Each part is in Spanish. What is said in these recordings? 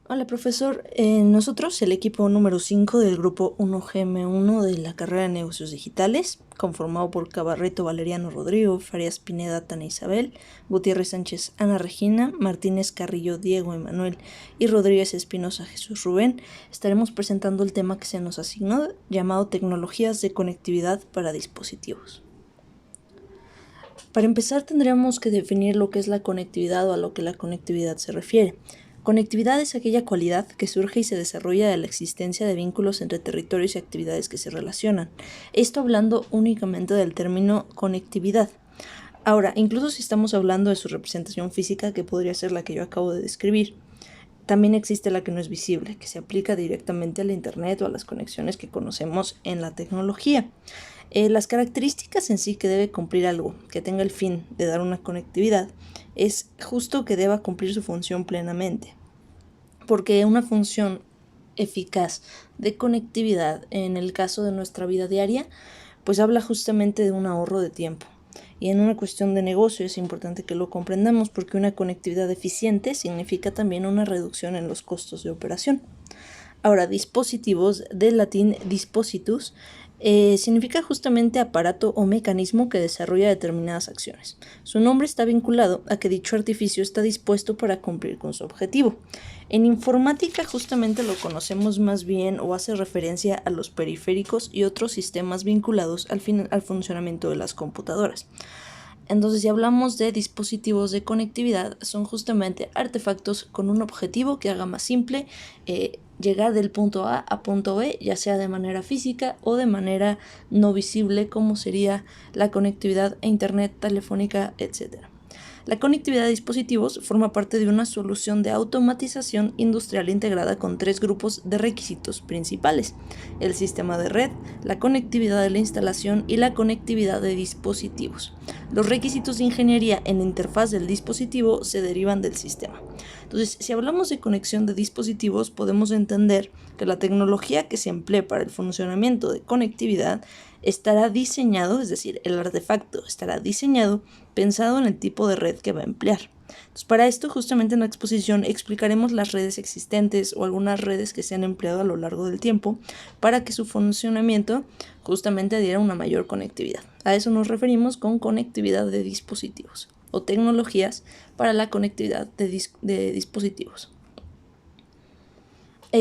Hola profesor, nosotros el equipo número 5 del grupo 1GM1 de la carrera de negocios digitales, conformado por Cabarreto Valeriano Rodrigo, Farías Pineda Tana Isabel, Gutiérrez Sánchez Ana Regina, Martínez Carrillo Diego Emanuel y Rodríguez Espinosa Jesús Rubén, estaremos presentando el tema que se nos asignó llamado Tecnologías de conectividad para dispositivos. Para empezar tendríamos que definir lo que es la conectividad o a lo que la conectividad se refiere. Conectividad es aquella cualidad que surge y se desarrolla de la existencia de vínculos entre territorios y actividades que se relacionan. Esto hablando únicamente del término conectividad. Ahora, incluso si estamos hablando de su representación física, que podría ser la que yo acabo de describir, también existe la que no es visible, que se aplica directamente al Internet o a las conexiones que conocemos en la tecnología. Las características en sí que debe cumplir algo, que tenga el fin de dar una conectividad, es justo que deba cumplir su función plenamente. Porque una función eficaz de conectividad en el caso de nuestra vida diaria, pues habla justamente de un ahorro de tiempo. Y en una cuestión de negocio es importante que lo comprendamos porque una conectividad eficiente significa también una reducción en los costos de operación. Ahora, dispositivos, del latín dispositus, significa justamente aparato o mecanismo que desarrolla determinadas acciones. Su nombre está vinculado a que dicho artificio está dispuesto para cumplir con su objetivo. En informática justamente lo conocemos más bien o hace referencia a los periféricos y otros sistemas vinculados al funcionamiento de las computadoras. Entonces, si hablamos de dispositivos de conectividad, son justamente artefactos con un objetivo que haga más simple llegar del punto A a punto B, ya sea de manera física o de manera no visible, como sería la conectividad a internet, telefónica, etc. La conectividad de dispositivos forma parte de una solución de automatización industrial integrada con tres grupos de requisitos principales: el sistema de red, la conectividad de la instalación y la conectividad de dispositivos. Los requisitos de ingeniería en la interfaz del dispositivo se derivan del sistema. Entonces, si hablamos de conexión de dispositivos, podemos entender que la tecnología que se emplee para el funcionamiento de conectividad estará diseñado, es decir, el artefacto estará diseñado pensado en el tipo de red que va a emplear. Entonces, para esto, justamente en la exposición explicaremos las redes existentes o algunas redes que se han empleado a lo largo del tiempo para que su funcionamiento justamente diera una mayor conectividad. A eso nos referimos con conectividad de dispositivos o tecnologías para la conectividad de dispositivos.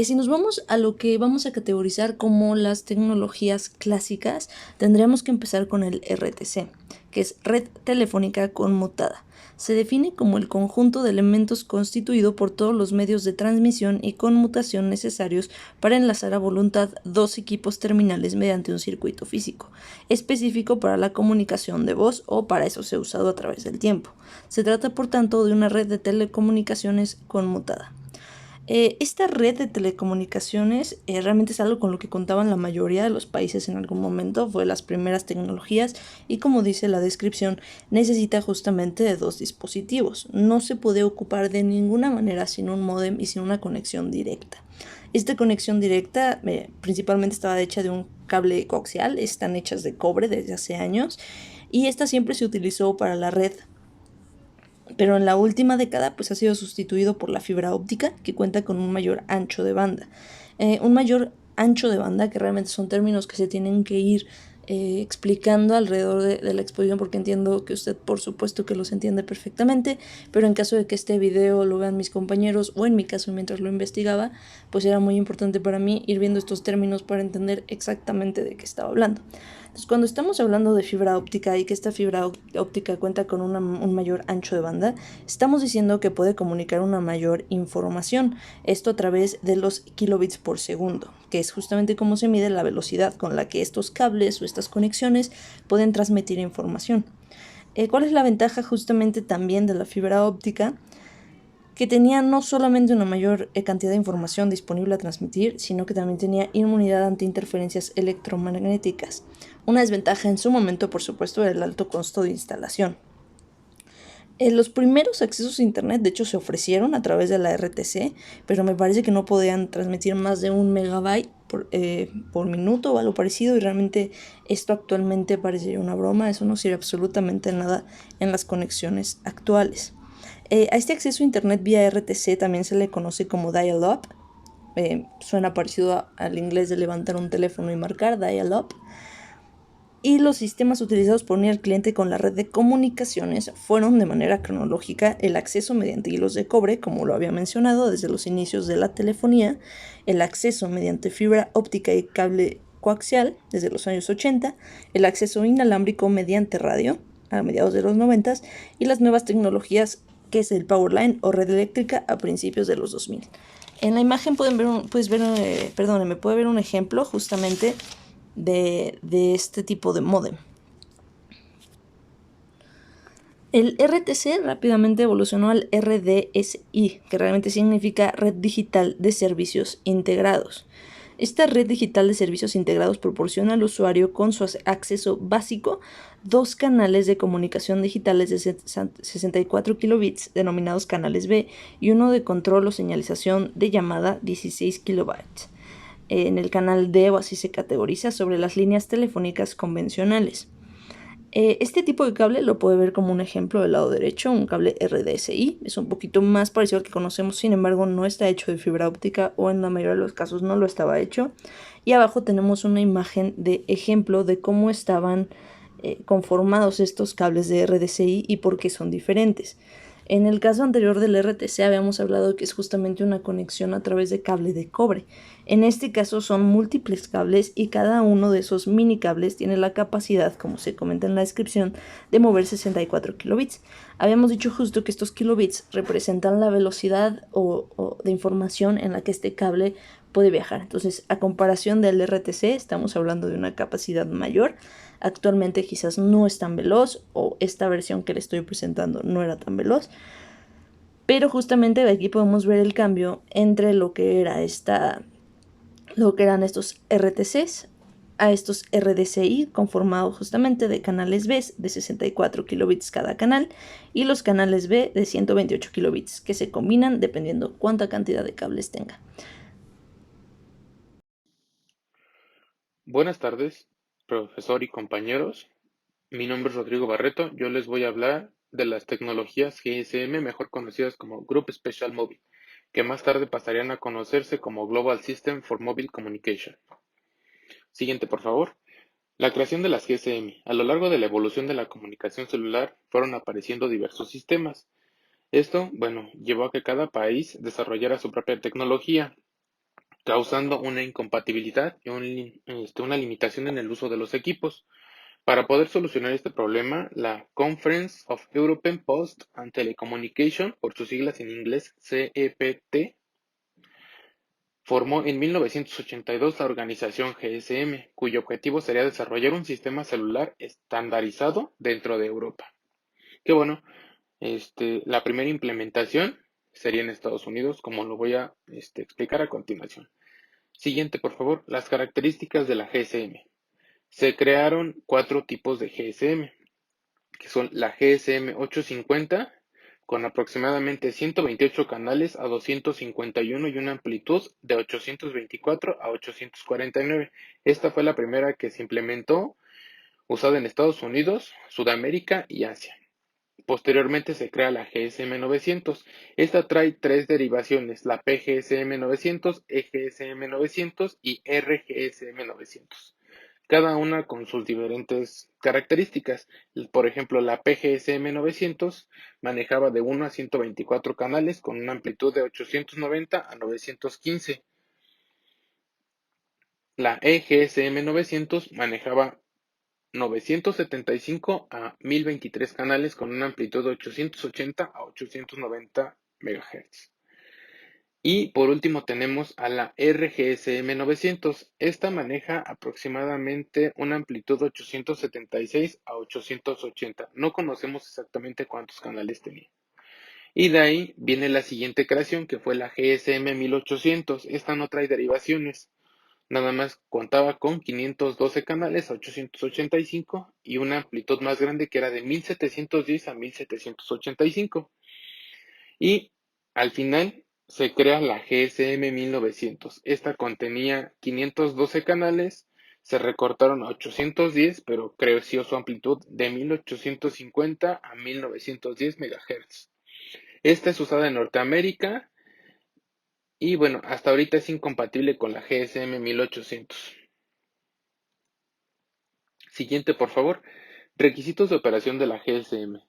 Si nos vamos a lo que vamos a categorizar como las tecnologías clásicas, tendríamos que empezar con el RTC, que es Red Telefónica Conmutada. Se define como el conjunto de elementos constituido por todos los medios de transmisión y conmutación necesarios para enlazar a voluntad dos equipos terminales mediante un circuito físico, específico para la comunicación de voz o para eso se ha usado a través del tiempo. Se trata, por tanto, de una red de telecomunicaciones conmutada. Esta red de telecomunicaciones realmente es algo con lo que contaban la mayoría de los países en algún momento, fue de las primeras tecnologías y, como dice la descripción, necesita justamente de dos dispositivos. No se puede ocupar de ninguna manera sin un módem y sin una conexión directa. Esta conexión directa principalmente estaba hecha de un cable coaxial, están hechas de cobre desde hace años y esta siempre se utilizó para la red, pero en la última década pues ha sido sustituido por la fibra óptica, que cuenta con un mayor ancho de banda. Un mayor ancho de banda, que realmente son términos que se tienen que ir explicando alrededor de la exposición, porque entiendo que usted por supuesto que los entiende perfectamente, pero en caso de que este video lo vean mis compañeros o en mi caso mientras lo investigaba, pues era muy importante para mí ir viendo estos términos para entender exactamente de qué estaba hablando. Entonces, cuando estamos hablando de fibra óptica y que esta fibra óptica cuenta con un mayor ancho de banda, estamos diciendo que puede comunicar una mayor información, esto a través de los kilobits por segundo, que es justamente cómo se mide la velocidad con la que estos cables o estas conexiones pueden transmitir información. ¿Cuál es la ventaja justamente también de la fibra óptica? Que tenía no solamente una mayor cantidad de información disponible a transmitir, sino que también tenía inmunidad ante interferencias electromagnéticas. Una desventaja en su momento, por supuesto, era el alto costo de instalación. Los primeros accesos a internet, de hecho, se ofrecieron a través de la RTC, pero me parece que no podían transmitir más de 1 megabyte por minuto o algo parecido, y realmente esto actualmente parecería una broma. Eso no sirve absolutamente nada en las conexiones actuales. A este acceso a Internet vía RTC también se le conoce como dial-up. Suena parecido al inglés de levantar un teléfono y marcar, dial-up. Y los sistemas utilizados por unir al cliente con la red de comunicaciones fueron de manera cronológica el acceso mediante hilos de cobre, como lo había mencionado desde los inicios de la telefonía, el acceso mediante fibra óptica y cable coaxial desde los años 80, el acceso inalámbrico mediante radio a mediados de los 90 y las nuevas tecnologías que es el Powerline o red eléctrica a principios de los 2000. En la imagen puede ver un ejemplo justamente de este tipo de módem. El RTC rápidamente evolucionó al RDSI, que realmente significa Red Digital de Servicios Integrados. Esta red digital de servicios integrados proporciona al usuario con su acceso básico 2 canales de comunicación digitales de 64 kilobits denominados canales B y uno de control o señalización de llamada 16 kilobytes. En el canal D, o así se categoriza, sobre las líneas telefónicas convencionales. Este tipo de cable lo puede ver como un ejemplo del lado derecho, un cable RDSI. Es un poquito más parecido al que conocemos, sin embargo no está hecho de fibra óptica o en la mayoría de los casos no lo estaba hecho. Y abajo tenemos una imagen de ejemplo de cómo estaban conformados estos cables de RDSI y por qué son diferentes. En el caso anterior del RTC habíamos hablado que es justamente una conexión a través de cable de cobre. En este caso son múltiples cables y cada uno de esos mini cables tiene la capacidad, como se comenta en la descripción, de mover 64 kilobits. Habíamos dicho justo que estos kilobits representan la velocidad o de información en la que este cable puede viajar. Entonces, a comparación del RTC, estamos hablando de una capacidad mayor. Actualmente quizás no es tan veloz, o esta versión que le estoy presentando no era tan veloz, pero justamente aquí podemos ver el cambio entre lo que eran estos RTCs a estos RDCI, conformados justamente de canales B de 64 kilobits cada canal y los canales B de 128 kilobits, que se combinan dependiendo cuánta cantidad de cables tenga. Buenas tardes, profesor y compañeros. Mi nombre es Rodrigo Barreto. Yo les voy a hablar de las tecnologías GSM, mejor conocidas como Group Special Mobile, que más tarde pasarían a conocerse como Global System for Mobile Communication. Siguiente, por favor. La creación de las GSM. A lo largo de la evolución de la comunicación celular fueron apareciendo diversos sistemas. Esto, llevó a que cada país desarrollara su propia tecnología, causando una incompatibilidad y una limitación en el uso de los equipos. Para poder solucionar este problema, la Conference of European Post and Telecommunication, por sus siglas en inglés CEPT, formó en 1982 la organización GSM, cuyo objetivo sería desarrollar un sistema celular estandarizado dentro de Europa. Que la primera implementación sería en Estados Unidos, como lo voy a explicar a continuación. Siguiente, por favor, las características de la GSM. Se crearon 4 tipos de GSM, que son la GSM 850, con aproximadamente 128 canales a 251 y una amplitud de 824 a 849. Esta fue la primera que se implementó, usada en Estados Unidos, Sudamérica y Asia. Posteriormente se crea la GSM 900. Esta trae 3 derivaciones, la PGSM 900, EGSM 900 y RGSM 900. Cada una con sus diferentes características. Por ejemplo, la PGSM 900 manejaba de 1 a 124 canales con una amplitud de 890 a 915. La EGSM 900 manejaba 975 a 1023 canales con una amplitud de 880 a 890 MHz. Y por último tenemos a la RGSM 900. Esta maneja aproximadamente una amplitud de 876 a 880. No conocemos exactamente cuántos canales tenía. Y de ahí viene la siguiente creación, que fue la GSM 1800. Esta no trae derivaciones. Nada más contaba con 512 canales a 885 y una amplitud más grande que era de 1710 a 1785. Y al final se crea la GSM 1900. Esta contenía 512 canales, se recortaron a 810, pero creció su amplitud de 1850 a 1910 MHz. Esta es usada en Norteamérica y bueno, hasta ahorita es incompatible con la GSM 1800. Siguiente, por favor. Requisitos de operación de la GSM.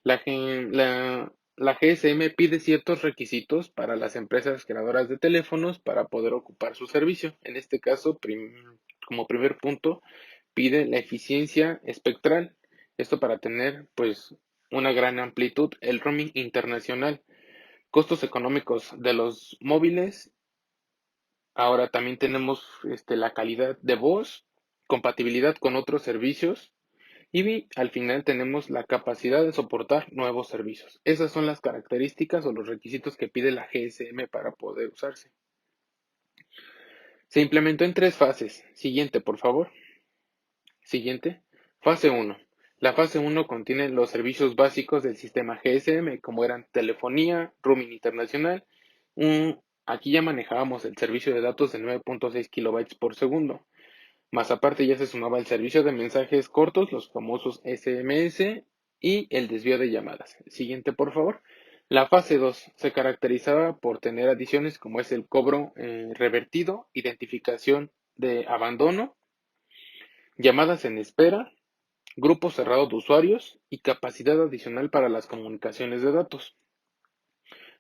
La GSM pide ciertos requisitos para las empresas creadoras de teléfonos para poder ocupar su servicio. En este caso, como primer punto, pide la eficiencia espectral. Esto para tener, pues, una gran amplitud, el roaming internacional, costos económicos de los móviles. Ahora también tenemos la calidad de voz, compatibilidad con otros servicios y al final tenemos la capacidad de soportar nuevos servicios. Esas son las características o los requisitos que pide la GSM para poder usarse. Se implementó en 3 fases. Siguiente, por favor. Siguiente. Fase 1. La fase 1 contiene los servicios básicos del sistema GSM, como eran telefonía, roaming internacional. Aquí ya manejábamos el servicio de datos de 9.6 kilobytes por segundo. Más aparte ya se sumaba el servicio de mensajes cortos, los famosos SMS, y el desvío de llamadas. Siguiente, por favor. La fase 2 se caracterizaba por tener adiciones como es el cobro revertido, identificación de abandono, llamadas en espera, grupo cerrado de usuarios y capacidad adicional para las comunicaciones de datos.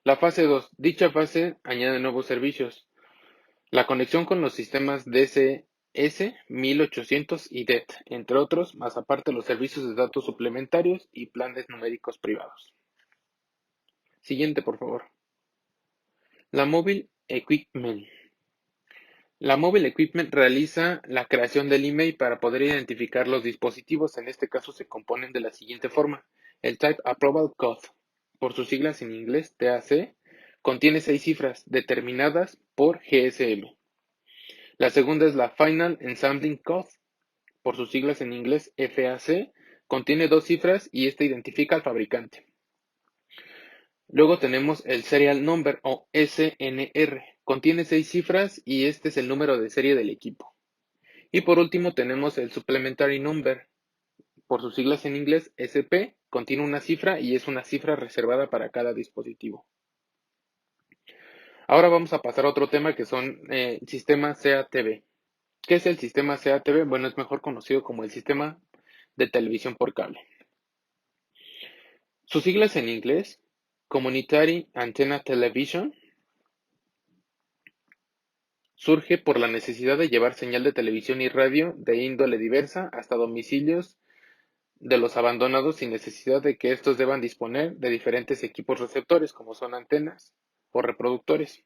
La fase 2. Dicha fase añade nuevos servicios. La conexión con los sistemas DSS 1800 y DET, entre otros, más aparte los servicios de datos suplementarios y planes numéricos privados. Siguiente, por favor. La Mobile Equipment. La Mobile Equipment realiza la creación del email para poder identificar los dispositivos. En este caso se componen de la siguiente forma. El Type Approval Code, por sus siglas en inglés TAC, contiene 6 cifras determinadas por GSM. La segunda es la Final Ensambling Code, por sus siglas en inglés FAC, contiene 2 cifras y esta identifica al fabricante. Luego tenemos el Serial Number o SNR, contiene 6 cifras y este es el número de serie del equipo. Y por último tenemos el Supplementary Number, por sus siglas en inglés SP, contiene una cifra y es una cifra reservada para cada dispositivo. Ahora vamos a pasar a otro tema que son sistemas CATV. ¿Qué es el sistema CATV? Bueno, es mejor conocido como el sistema de televisión por cable. Sus siglas en inglés, Community Antenna Television, surge por la necesidad de llevar señal de televisión y radio de índole diversa hasta domicilios de los abandonados sin necesidad de que estos deban disponer de diferentes equipos receptores como son antenas o reproductores.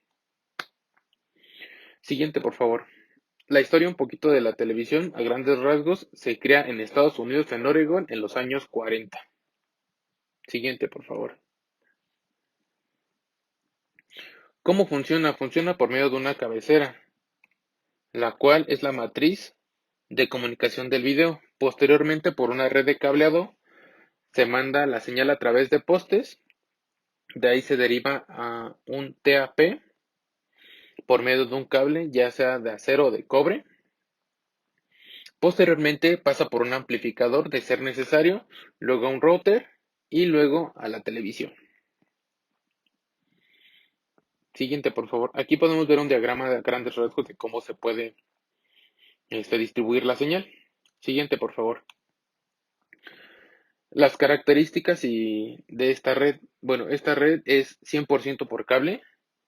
Siguiente, por favor. La historia un poquito de la televisión, a grandes rasgos, se crea en Estados Unidos, en Oregon, en los años 40. Siguiente, por favor. ¿Cómo funciona? Funciona por medio de una cabecera, la cual es la matriz de comunicación del video. Posteriormente, por una red de cableado, se manda la señal a través de postes. De ahí se deriva a un TAP por medio de un cable, ya sea de acero o de cobre. Posteriormente pasa por un amplificador de ser necesario, luego a un router y luego a la televisión. Siguiente, por favor. Aquí podemos ver un diagrama de grandes rasgos de cómo se puede distribuir la señal. Siguiente, por favor. Las características de esta red. Bueno, esta red es 100% por cable.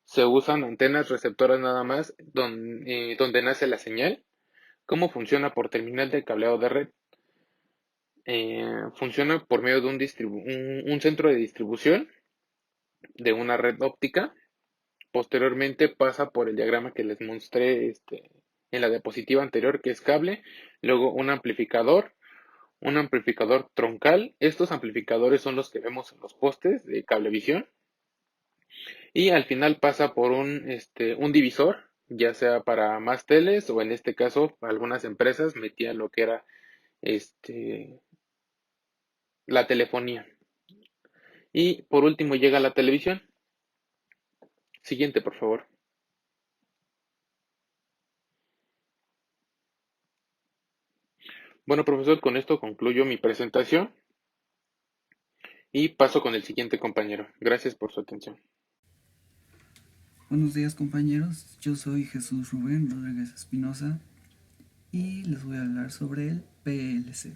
Se usan antenas receptoras nada más donde nace la señal. ¿Cómo funciona? Por terminal de cableado de red. Funciona por medio de un centro de distribución de una red óptica. Posteriormente pasa por el diagrama que les mostré en la diapositiva anterior, que es cable, luego un amplificador troncal. Estos amplificadores son los que vemos en los postes de cablevisión. Y al final pasa por un divisor, ya sea para más teles o en este caso algunas empresas metían lo que era la telefonía. Y por último llega la televisión. Siguiente, por favor. Bueno, profesor, con esto concluyo mi presentación Y paso con el siguiente compañero. Gracias por su atención. Buenos días compañeros, yo soy Jesús Rubén Rodríguez Espinosa y les voy a hablar sobre el PLC.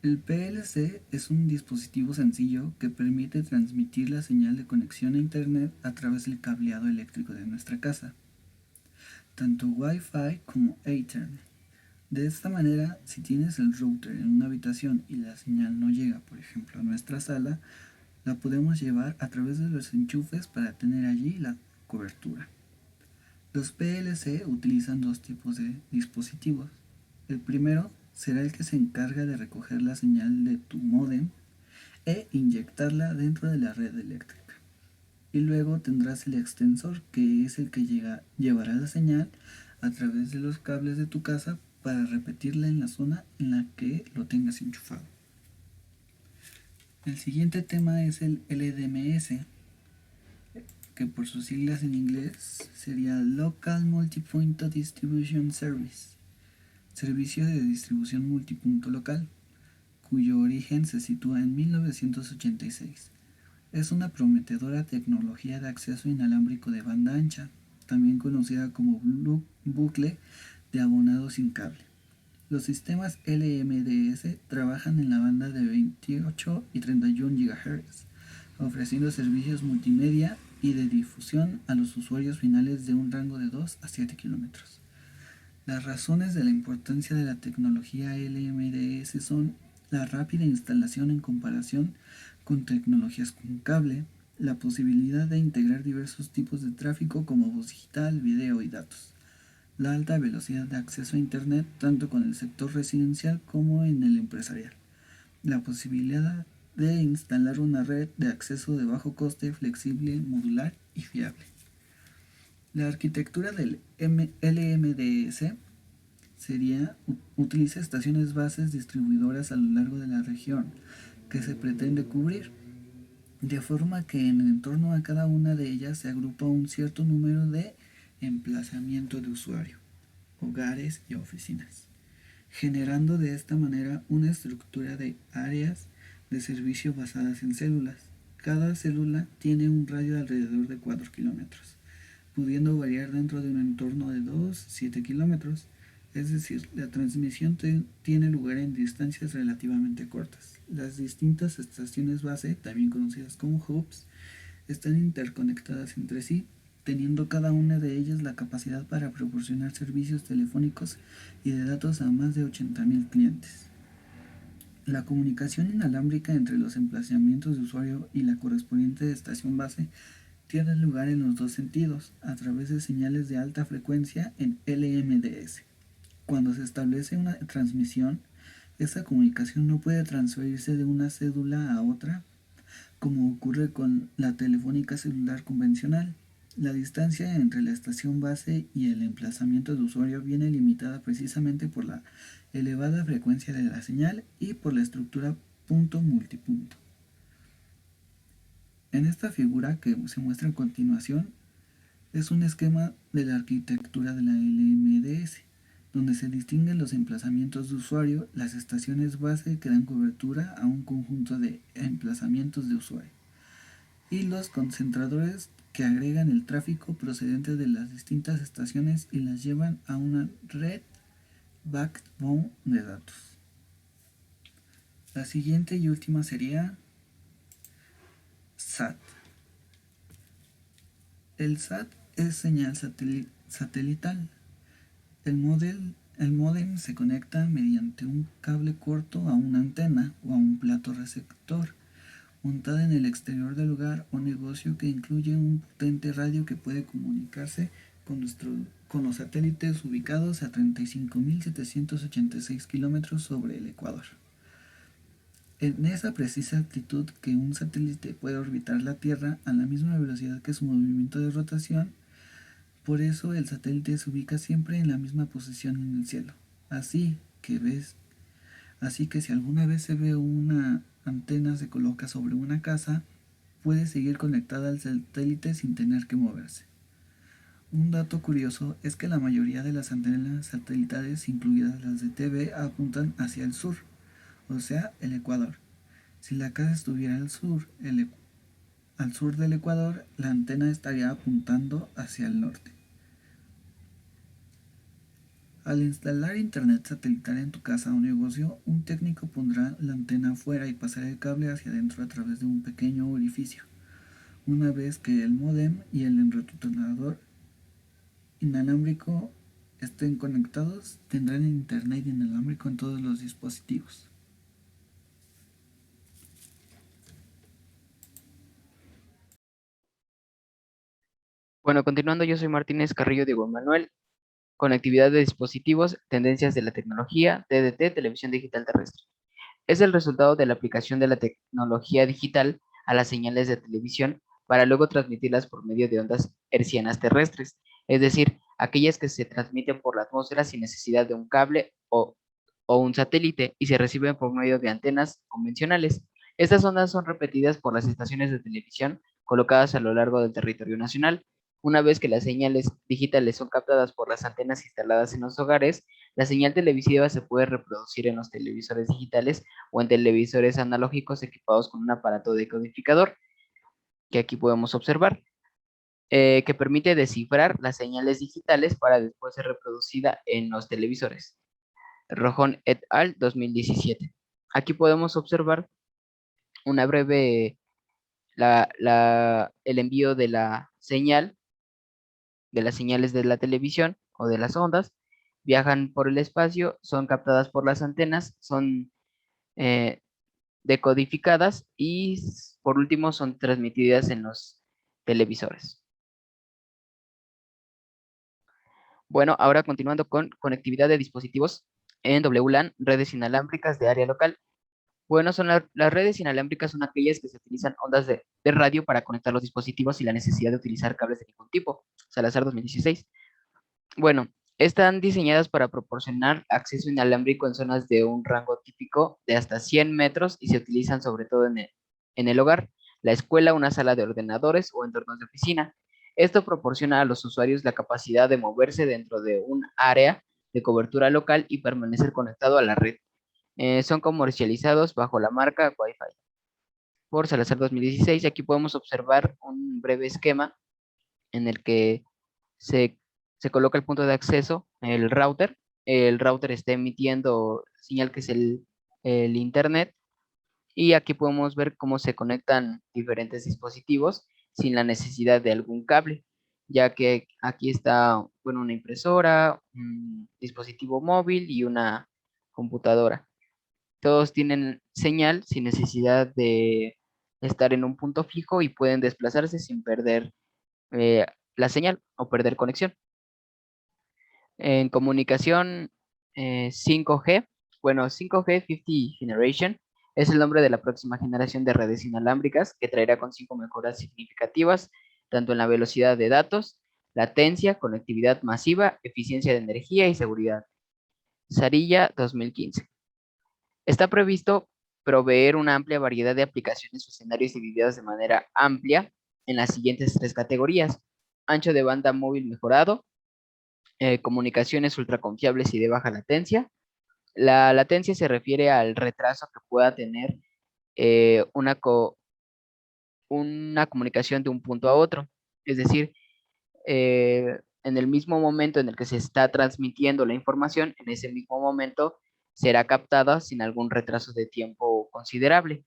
El PLC es un dispositivo sencillo que permite transmitir la señal de conexión a Internet a través del cableado eléctrico de nuestra casa, tanto Wi-Fi como Ethernet. De esta manera, si tienes el router en una habitación y la señal no llega, por ejemplo, a nuestra sala, la podemos llevar a través de los enchufes para tener allí la cobertura. Los PLC utilizan dos tipos de dispositivos. El primero será el que se encarga de recoger la señal de tu módem e inyectarla dentro de la red eléctrica. Y luego tendrás el extensor, que es el que llevará la señal a través de los cables de tu casa para repetirla en la zona en la que lo tengas enchufado. El siguiente tema es el LDMS, que por sus siglas en inglés sería Local Multipoint Distribution Service, servicio de distribución multipunto local, cuyo origen se sitúa en 1986. Es una prometedora tecnología de acceso inalámbrico de banda ancha, también conocida como bucle de abonado sin cable. Los sistemas LMDS trabajan en la banda de 28 y 31 GHz, ofreciendo servicios multimedia y de difusión a los usuarios finales de un rango de 2 a 7 kilómetros. Las razones de la importancia de la tecnología LMDS son la rápida instalación en comparación con tecnologías con cable, la posibilidad de integrar diversos tipos de tráfico como voz digital, video y datos, la alta velocidad de acceso a Internet tanto con el sector residencial como en el empresarial, la posibilidad de instalar una red de acceso de bajo coste, flexible, modular y fiable. La arquitectura del LMDS utiliza estaciones bases distribuidoras a lo largo de la región que se pretende cubrir, de forma que en torno a cada una de ellas se agrupa un cierto número de emplazamientos de usuario, hogares y oficinas, generando de esta manera una estructura de áreas de servicio basadas en células. Cada célula tiene un radio de alrededor de 4 kilómetros, pudiendo variar dentro de un entorno de 2-7 kilómetros, es decir, la transmisión tiene lugar en distancias relativamente cortas. Las distintas estaciones base, también conocidas como hubs, están interconectadas entre sí, teniendo cada una de ellas la capacidad para proporcionar servicios telefónicos y de datos a más de 80.000 clientes. La comunicación inalámbrica entre los emplazamientos de usuario y la correspondiente estación base tiene lugar en los dos sentidos, a través de señales de alta frecuencia en LMDS. Cuando se establece una transmisión, esta comunicación no puede transferirse de una cédula a otra, como ocurre con la telefónica celular convencional. La distancia entre la estación base y el emplazamiento de usuario viene limitada precisamente por la elevada frecuencia de la señal y por la estructura punto-multipunto. En esta figura que se muestra a continuación es un esquema de la arquitectura de la LMDS, donde se distinguen los emplazamientos de usuario, las estaciones base que dan cobertura a un conjunto de emplazamientos de usuario, y los concentradores que agregan el tráfico procedente de las distintas estaciones y las llevan a una red backbone de datos. La siguiente y última sería SAT. El SAT es señal satelital. El módem se conecta mediante un cable corto a una antena o a un plato receptor montada en el exterior del hogar o negocio, que incluye un potente radio que puede comunicarse con los satélites ubicados a 35.786 kilómetros sobre el Ecuador. En esa precisa altitud que un satélite puede orbitar la Tierra a la misma velocidad que su movimiento de rotación, por eso el satélite se ubica siempre en la misma posición en el cielo. Así que si alguna vez se ve una antena se coloca sobre una casa, puede seguir conectada al satélite sin tener que moverse. Un dato curioso es que la mayoría de las antenas satelitales, incluidas las de TV, apuntan hacia el sur, o sea, el Ecuador. Si la casa estuviera al sur del Ecuador, la antena estaría apuntando hacia el norte. Al instalar internet satelital en tu casa o negocio, un técnico pondrá la antena afuera y pasará el cable hacia adentro a través de un pequeño orificio. Una vez que el módem y el retutonador inalámbrico estén conectados, tendrán internet inalámbrico en todos los dispositivos. Bueno, continuando, yo soy Martínez Carrillo Diego Manuel, conectividad de dispositivos, tendencias de la tecnología, TDT, televisión digital terrestre. Es el resultado de la aplicación de la tecnología digital a las señales de televisión para luego transmitirlas por medio de ondas hercianas terrestres, es decir, aquellas que se transmiten por la atmósfera sin necesidad de un cable o un satélite y se reciben por medio de antenas convencionales. Estas ondas son repetidas por las estaciones de televisión colocadas a lo largo del territorio nacional. Una vez que las señales digitales son captadas por las antenas instaladas en los hogares, la señal televisiva se puede reproducir en los televisores digitales o en televisores analógicos equipados con un aparato decodificador, que aquí podemos observar, que permite descifrar las señales digitales para después ser reproducida en los televisores. Rojón et al. 2017. Aquí podemos observar una breve, el envío de la señal, de las señales de la televisión o de las ondas, viajan por el espacio, son captadas por las antenas, son eh, decodificadas y por último son transmitidas en los televisores. Bueno, ahora continuando con conectividad de dispositivos en WLAN, redes inalámbricas de área local. Bueno, las redes inalámbricas son aquellas que se utilizan ondas de radio para conectar los dispositivos sin la necesidad de utilizar cables de ningún tipo. Salazar 2016. Bueno, están diseñadas para proporcionar acceso inalámbrico en zonas de un rango típico de hasta 100 metros y se utilizan sobre todo en el hogar, la escuela, una sala de ordenadores o entornos de oficina. Esto proporciona a los usuarios la capacidad de moverse dentro de un área de cobertura local y permanecer conectado a la red. Son comercializados bajo la marca Wi-Fi por Salazar 2016. Aquí podemos observar un breve esquema en el que se, se coloca el punto de acceso, el router. El router está emitiendo señal que es el internet. Y aquí podemos ver cómo se conectan diferentes dispositivos sin la necesidad de algún cable, ya que aquí está, bueno, una impresora, un dispositivo móvil y una computadora. Todos tienen señal sin necesidad de estar en un punto fijo y pueden desplazarse sin perder eh, la señal o perder conexión. En comunicación 5G, bueno, 5G 50 Generation es el nombre de la próxima generación de redes inalámbricas que traerá consigo mejoras significativas tanto en la velocidad de datos, latencia, conectividad masiva, eficiencia de energía y seguridad. Sarilla 2015. Está previsto proveer una amplia variedad de aplicaciones o escenarios divididos de manera amplia en las siguientes tres categorías: ancho de banda móvil mejorado, comunicaciones ultraconfiables y de baja latencia. La latencia se refiere al retraso que pueda tener una comunicación de un punto a otro. Es decir, en el mismo momento en el que se está transmitiendo la información, en ese mismo momento será captada sin algún retraso de tiempo considerable.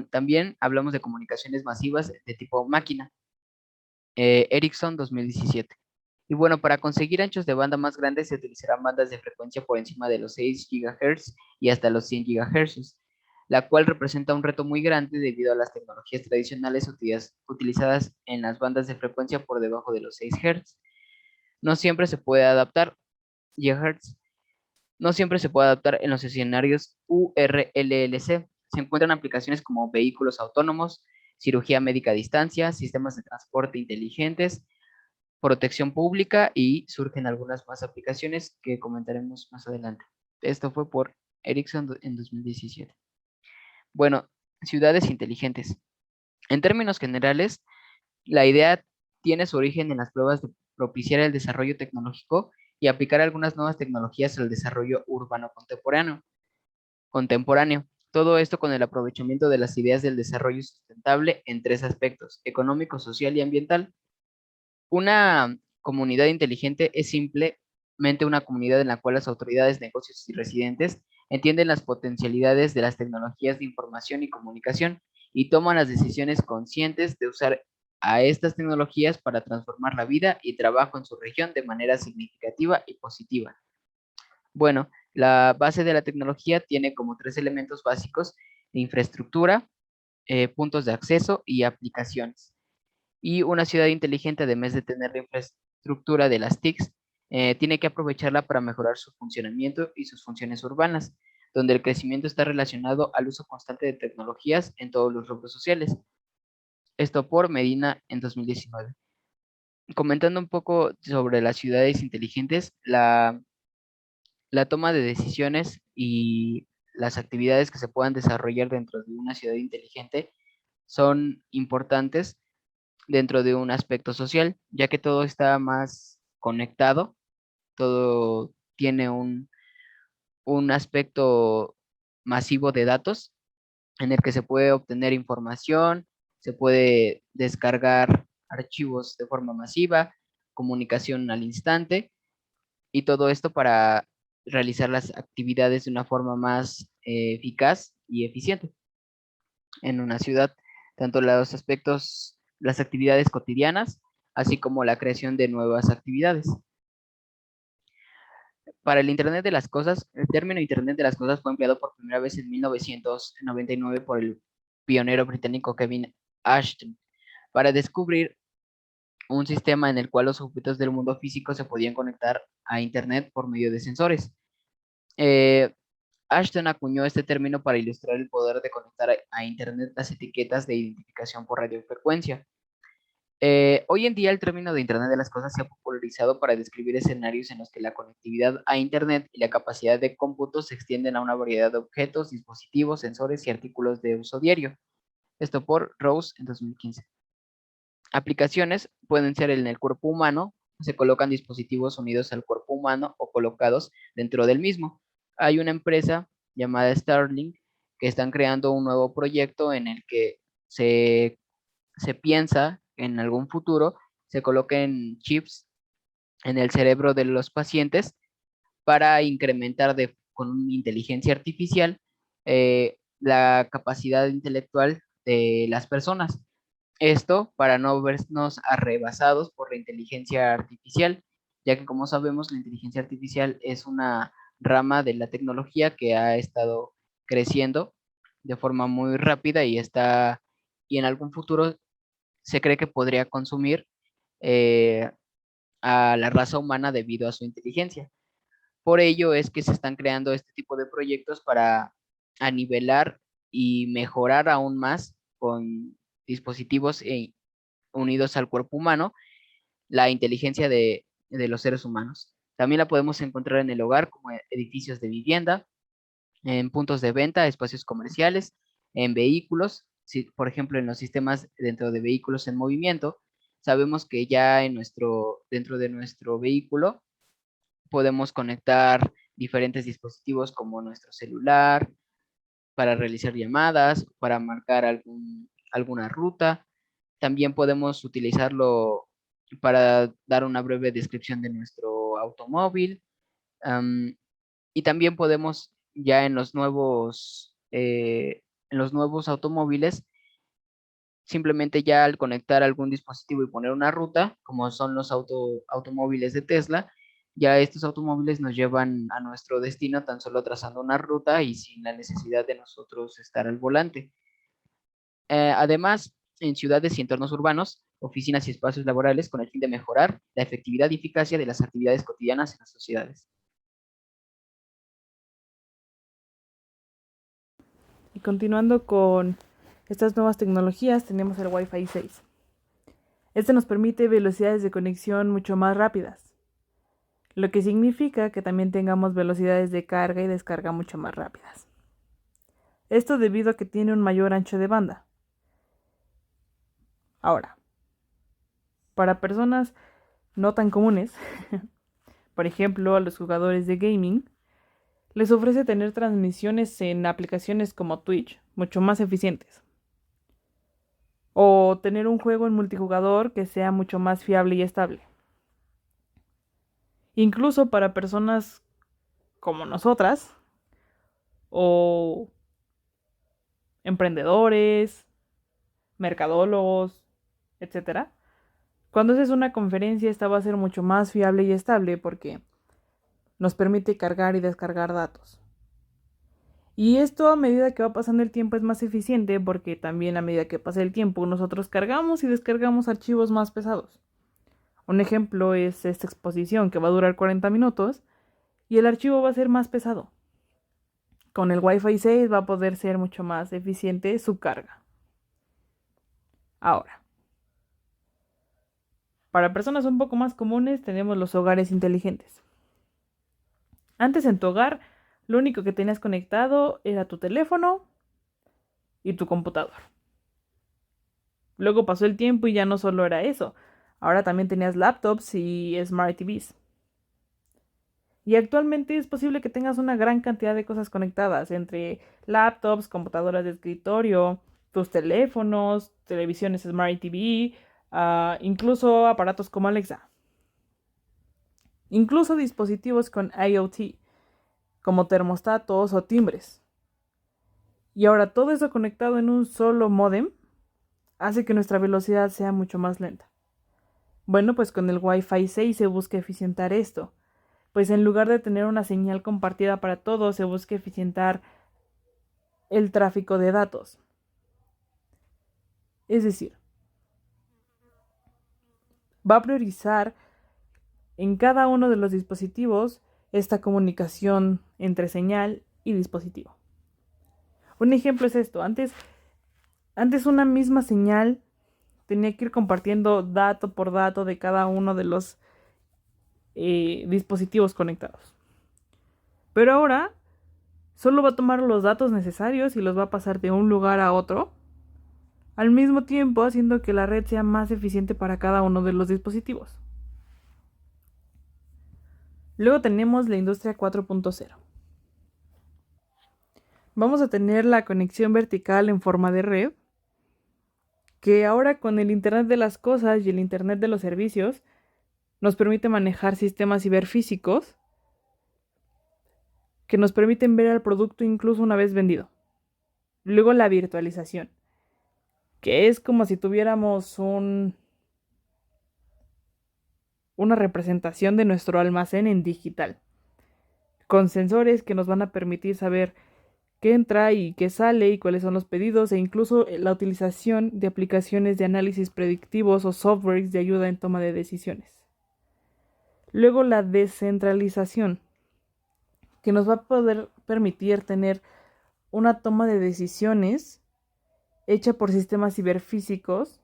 También hablamos de comunicaciones masivas de tipo máquina. Ericsson 2017. Y bueno, para conseguir anchos de banda más grandes se utilizarán bandas de frecuencia por encima de los 6 GHz y hasta los 100 GHz, la cual representa un reto muy grande debido a las tecnologías tradicionales utilizadas en las bandas de frecuencia por debajo de los 6 Hz. No siempre se puede adaptar GHz. No siempre se puede adaptar en los escenarios URLLC. Se encuentran aplicaciones como vehículos autónomos, cirugía médica a distancia, sistemas de transporte inteligentes, protección pública y surgen algunas más aplicaciones que comentaremos más adelante. Esto fue por Ericsson en 2017. Bueno, ciudades inteligentes. En términos generales, la idea tiene su origen en las pruebas de propiciar el desarrollo tecnológico y aplicar algunas nuevas tecnologías al desarrollo urbano contemporáneo. Todo esto con el aprovechamiento de las ideas del desarrollo sustentable en 3 aspectos: económico, social y ambiental. Una comunidad inteligente es simplemente una comunidad en la cual las autoridades, negocios y residentes entienden las potencialidades de las tecnologías de información y comunicación y toman las decisiones conscientes de usar a estas tecnologías para transformar la vida y trabajo en su región de manera significativa y positiva. Bueno, la base de la tecnología tiene como 3 elementos básicos: infraestructura, puntos de acceso y aplicaciones. Y una ciudad inteligente, además de tener la infraestructura de las TICs, tiene que aprovecharla para mejorar su funcionamiento y sus funciones urbanas, donde el crecimiento está relacionado al uso constante de tecnologías en todos los rubros sociales. Esto por Medina en 2019. Comentando un poco sobre las ciudades inteligentes, la toma de decisiones y las actividades que se puedan desarrollar dentro de una ciudad inteligente son importantes dentro de un aspecto social, ya que todo está más conectado, todo tiene un aspecto masivo de datos en el que se puede obtener información, se puede descargar archivos de forma masiva, comunicación al instante, y todo esto para realizar las actividades de una forma más eficaz y eficiente en una ciudad, tanto los aspectos, las actividades cotidianas, así como la creación de nuevas actividades. Para el Internet de las Cosas, el término Internet de las Cosas fue empleado por primera vez en 1999 por el pionero británico Kevin Ashton para descubrir un sistema en el cual los objetos del mundo físico se podían conectar a Internet por medio de sensores. Eh, Ashton acuñó este término para ilustrar el poder de conectar a Internet las etiquetas de identificación por radiofrecuencia. Hoy en día el término de Internet de las Cosas se ha popularizado para describir escenarios en los que la conectividad a Internet y la capacidad de cómputo se extienden a una variedad de objetos, dispositivos, sensores y artículos de uso diario. Esto por Rose en 2015. Aplicaciones pueden ser en el cuerpo humano, se colocan dispositivos unidos al cuerpo humano o colocados dentro del mismo. Hay una empresa llamada Starlink que están creando un nuevo proyecto en el que se piensa en algún futuro se coloquen chips en el cerebro de los pacientes para incrementar con inteligencia artificial la capacidad intelectual de las personas. Esto para no vernos arrebasados por la inteligencia artificial, ya que como sabemos la inteligencia artificial es una rama de la tecnología que ha estado creciendo de forma muy rápida y en algún futuro se cree que podría consumir eh, a la raza humana debido a su inteligencia. Por ello es que se están creando este tipo de proyectos para anivelar y mejorar aún más con dispositivos unidos al cuerpo humano la inteligencia de los seres humanos. También la podemos encontrar en el hogar como edificios de vivienda, en puntos de venta, espacios comerciales, en vehículos, si, por ejemplo, en los sistemas dentro de vehículos en movimiento, sabemos que ya dentro de nuestro vehículo podemos conectar diferentes dispositivos como nuestro celular para realizar llamadas, para marcar alguna ruta. También podemos utilizarlo para dar una breve descripción de nuestro automóvil. Um, y también podemos ya en los nuevos automóviles, simplemente ya al conectar algún dispositivo y poner una ruta, como son los automóviles de Tesla, ya estos automóviles nos llevan a nuestro destino tan solo trazando una ruta y sin la necesidad de nosotros estar al volante. Además, en ciudades y entornos urbanos, oficinas y espacios laborales con el fin de mejorar la efectividad y eficacia de las actividades cotidianas en las sociedades. Y continuando con estas nuevas tecnologías, tenemos el Wi-Fi 6. Este nos permite velocidades de conexión mucho más rápidas, lo que significa que también tengamos velocidades de carga y descarga mucho más rápidas. Esto debido a que tiene un mayor ancho de banda. Ahora, para personas no tan comunes, por ejemplo, a los jugadores de gaming, les ofrece tener transmisiones en aplicaciones como Twitch, mucho más eficientes. O tener un juego en multijugador que sea mucho más fiable y estable. Incluso para personas como nosotras, o emprendedores, mercadólogos, etc. Cuando haces una conferencia, esta va a ser mucho más fiable y estable porque nos permite cargar y descargar datos. Y esto a medida que va pasando el tiempo es más eficiente porque también a medida que pasa el tiempo nosotros cargamos y descargamos archivos más pesados. Un ejemplo es esta exposición que va a durar 40 minutos y el archivo va a ser más pesado. Con el Wi-Fi 6 va a poder ser mucho más eficiente su carga. Ahora, para personas un poco más comunes tenemos los hogares inteligentes. Antes en tu hogar, lo único que tenías conectado era tu teléfono y tu computador. Luego pasó el tiempo y ya no solo era eso. Ahora también tenías laptops y smart TVs. Y actualmente es posible que tengas una gran cantidad de cosas conectadas entre laptops, computadoras de escritorio, tus teléfonos, televisiones Smart TV, incluso aparatos como Alexa. Incluso dispositivos con IoT, como termostatos o timbres. Y ahora todo eso conectado en un solo módem hace que nuestra velocidad sea mucho más lenta. Bueno, pues con el Wi-Fi 6 se busca eficientar esto. Pues en lugar de tener una señal compartida para todos, se busca eficientar el tráfico de datos. Es decir, va a priorizar en cada uno de los dispositivos esta comunicación entre señal y dispositivo. Un ejemplo es esto. Antes una misma señal tenía que ir compartiendo dato por dato de cada uno de los dispositivos conectados. Pero ahora solo va a tomar los datos necesarios y los va a pasar de un lugar a otro, al mismo tiempo haciendo que la red sea más eficiente para cada uno de los dispositivos. Luego tenemos la industria 4.0. Vamos a tener la conexión vertical en forma de red, que ahora con el Internet de las cosas y el Internet de los servicios nos permite manejar sistemas ciberfísicos que nos permiten ver el producto incluso una vez vendido. Luego la virtualización, que es como si tuviéramos una representación de nuestro almacén en digital, con sensores que nos van a permitir saber qué entra y qué sale y cuáles son los pedidos, e incluso la utilización de aplicaciones de análisis predictivos o softwares de ayuda en toma de decisiones. Luego la descentralización, que nos va a poder permitir tener una toma de decisiones hecha por sistemas ciberfísicos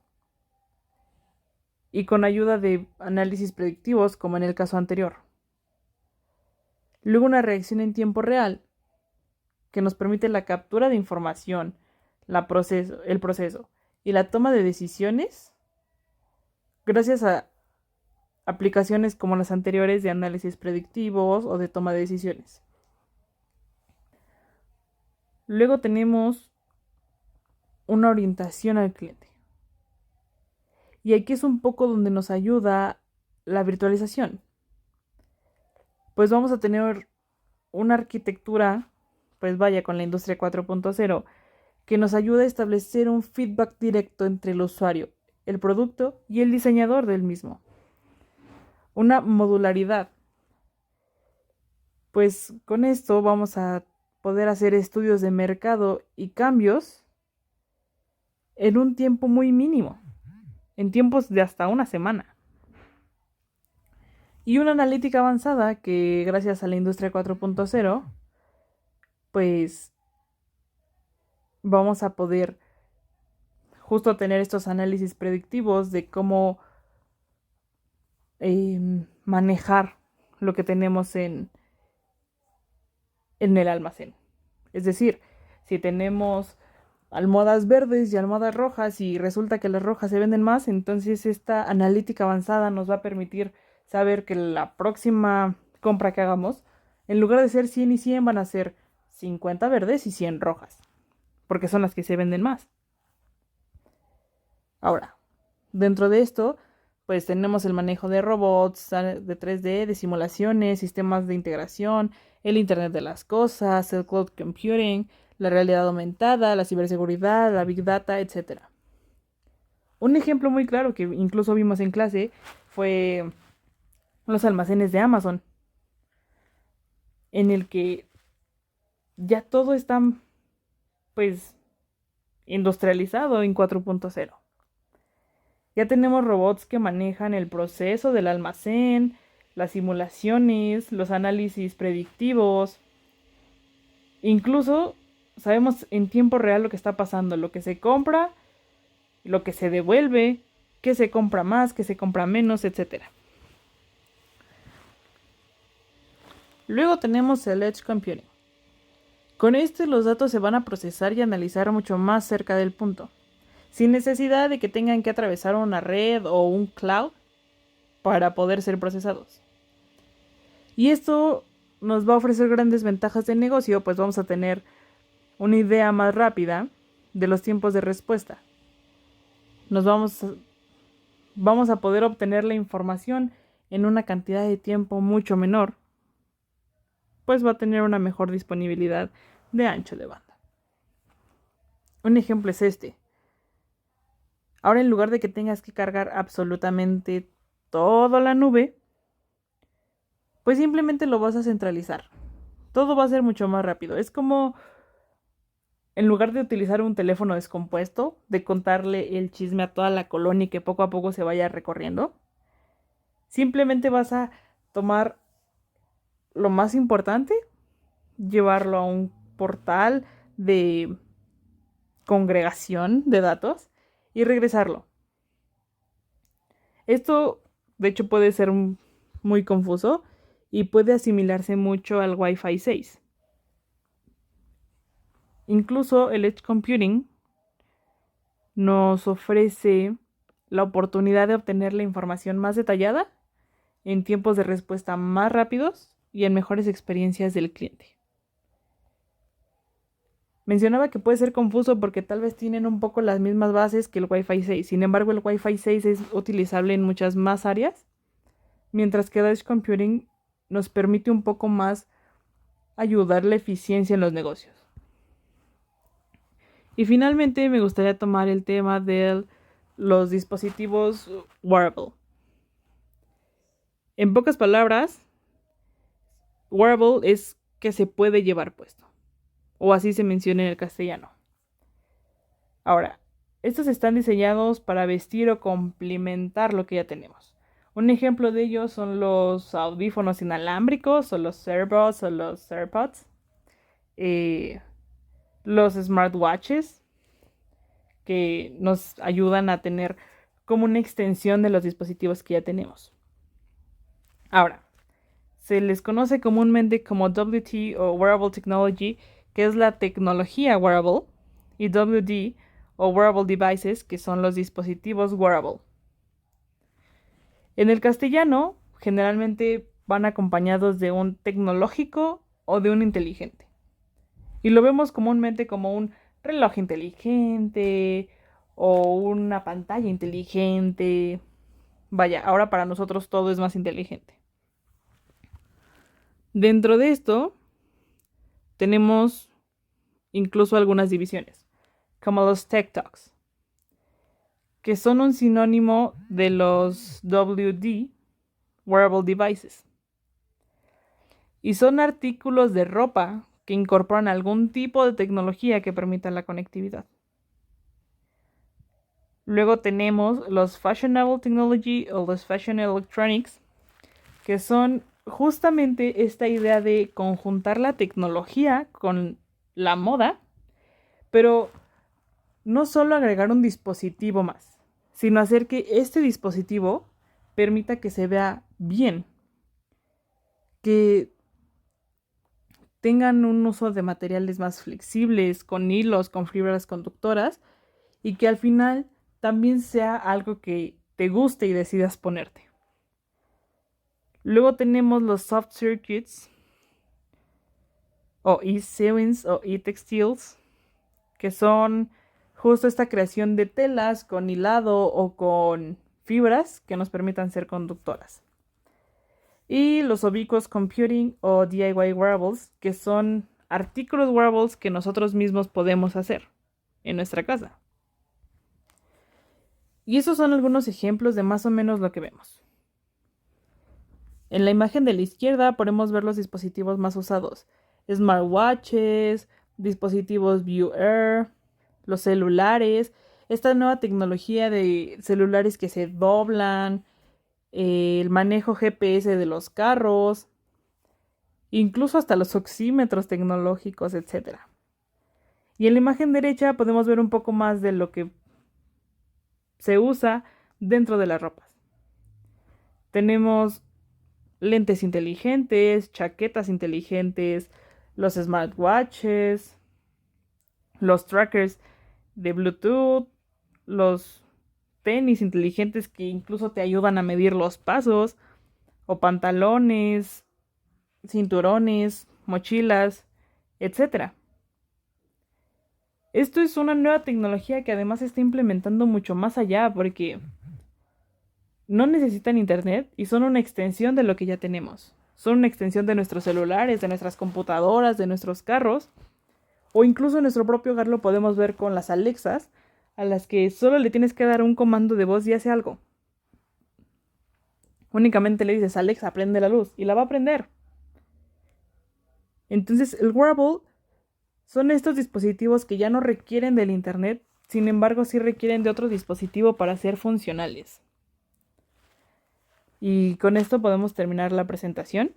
y con ayuda de análisis predictivos, como en el caso anterior. Luego una reacción en tiempo real, que nos permite la captura de información, el proceso y la toma de decisiones gracias a aplicaciones como las anteriores de análisis predictivos o de toma de decisiones. Luego tenemos una orientación al cliente. Y aquí es un poco donde nos ayuda la virtualización. Pues vamos a tener una arquitectura, pues vaya, con la industria 4.0, que nos ayuda a establecer un feedback directo entre el usuario, el producto y el diseñador del mismo. Una modularidad. Pues con esto vamos a poder hacer estudios de mercado y cambios en un tiempo muy mínimo, en tiempos de hasta una semana. Y una analítica avanzada que gracias a la industria 4.0, pues vamos a poder justo tener estos análisis predictivos de cómo manejar lo que tenemos en el almacén. Es decir, si tenemos almohadas verdes y almohadas rojas y resulta que las rojas se venden más, entonces esta analítica avanzada nos va a permitir saber que la próxima compra que hagamos En lugar de ser 100 y 100 van a ser 50 verdes y 100 rojas, porque son las que se venden más. Ahora, dentro de esto, pues tenemos el manejo de robots, de 3D, de simulaciones, sistemas de integración, el Internet de las cosas, el cloud computing, la realidad aumentada, la ciberseguridad, la big data, etc. Un ejemplo muy claro que incluso vimos en clase fue los almacenes de Amazon, en el que ya todo está pues industrializado en 4.0. Ya tenemos robots que manejan el proceso del almacén, las simulaciones, los análisis predictivos. Incluso sabemos en tiempo real lo que está pasando, lo que se compra, lo que se devuelve, qué se compra más, qué se compra menos, etc. Luego tenemos el Edge Computing. Con este los datos se van a procesar y analizar mucho más cerca del punto, sin necesidad de que tengan que atravesar una red o un cloud para poder ser procesados. Y esto nos va a ofrecer grandes ventajas de negocio, pues vamos a tener una idea más rápida de los tiempos de respuesta. Vamos a poder obtener la información en una cantidad de tiempo mucho menor, pues va a tener una mejor disponibilidad de ancho de banda. Un ejemplo es este. Ahora, en lugar de que tengas que cargar absolutamente toda la nube, pues simplemente lo vas a centralizar. Todo va a ser mucho más rápido. Es como, en lugar de utilizar un teléfono descompuesto, de contarle el chisme a toda la colonia y que poco a poco se vaya recorriendo, simplemente vas a tomar lo más importante, llevarlo a un portal de congregación de datos y regresarlo. Esto, de hecho, puede ser muy confuso y puede asimilarse mucho al Wi-Fi 6. Incluso el Edge Computing nos ofrece la oportunidad de obtener la información más detallada en tiempos de respuesta más rápidos y en mejores experiencias del cliente. Mencionaba que puede ser confuso porque tal vez tienen un poco las mismas bases que el Wi-Fi 6. Sin embargo, el Wi-Fi 6 es utilizable en muchas más áreas, mientras que Edge Computing nos permite un poco más ayudar la eficiencia en los negocios. Y finalmente me gustaría tomar el tema de los dispositivos wearable. En pocas palabras, wearable es que se puede llevar puesto, o así se menciona en el castellano. Ahora, estos están diseñados para vestir o complementar lo que ya tenemos. Un ejemplo de ellos son los audífonos inalámbricos o los AirPods o los AirPods. Los smartwatches que nos ayudan a tener como una extensión de los dispositivos que ya tenemos. Ahora, se les conoce comúnmente como WT o Wearable Technology, que es la tecnología wearable, y WD o Wearable Devices, que son los dispositivos wearable. En el castellano, generalmente van acompañados de un tecnológico o de un inteligente. Y lo vemos comúnmente como un reloj inteligente o una pantalla inteligente. Vaya, ahora para nosotros todo es más inteligente. Dentro de esto, tenemos incluso algunas divisiones, como los Tech Talks, que son un sinónimo de los WD, Wearable Devices. Y son artículos de ropa que incorporan algún tipo de tecnología que permita la conectividad. Luego tenemos los Fashionable Technology o los Fashion Electronics, que son justamente esta idea de conjuntar la tecnología con la moda, pero no solo agregar un dispositivo más, sino hacer que este dispositivo permita que se vea bien, que tengan un uso de materiales más flexibles, con hilos, con fibras conductoras, y que al final también sea algo que te guste y decidas ponerte. Luego tenemos los soft circuits, o e-sewings o e-textiles, que son justo esta creación de telas con hilado o con fibras que nos permitan ser conductoras. Y los ubiquitous computing o DIY wearables, que son artículos wearables que nosotros mismos podemos hacer en nuestra casa. Y esos son algunos ejemplos de más o menos lo que vemos. En la imagen de la izquierda podemos ver los dispositivos más usados: smartwatches, dispositivos View Air, los celulares, esta nueva tecnología de celulares que se doblan, el manejo GPS de los carros, incluso hasta los oxímetros tecnológicos, etc. Y en la imagen derecha podemos ver un poco más de lo que se usa dentro de las ropas. Tenemos lentes inteligentes, chaquetas inteligentes, los smartwatches, los trackers de Bluetooth, los tenis inteligentes que incluso te ayudan a medir los pasos, o pantalones, cinturones, mochilas, etc. Esto es una nueva tecnología que además se está implementando mucho más allá, porque no necesitan internet y son una extensión de lo que ya tenemos. Son una extensión de nuestros celulares, de nuestras computadoras, de nuestros carros, o incluso en nuestro propio hogar lo podemos ver con las Alexas, a las que solo le tienes que dar un comando de voz y hace algo. Únicamente le dices: Alexa, prende la luz, y la va a prender. Entonces, el wearable son estos dispositivos que ya no requieren del internet, sin embargo sí requieren de otro dispositivo para ser funcionales. Y con esto podemos terminar la presentación.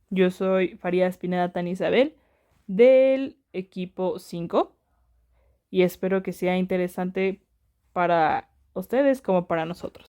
Yo soy Farías Pineda Tan Isabel, del equipo 5, y espero que sea interesante para ustedes como para nosotros.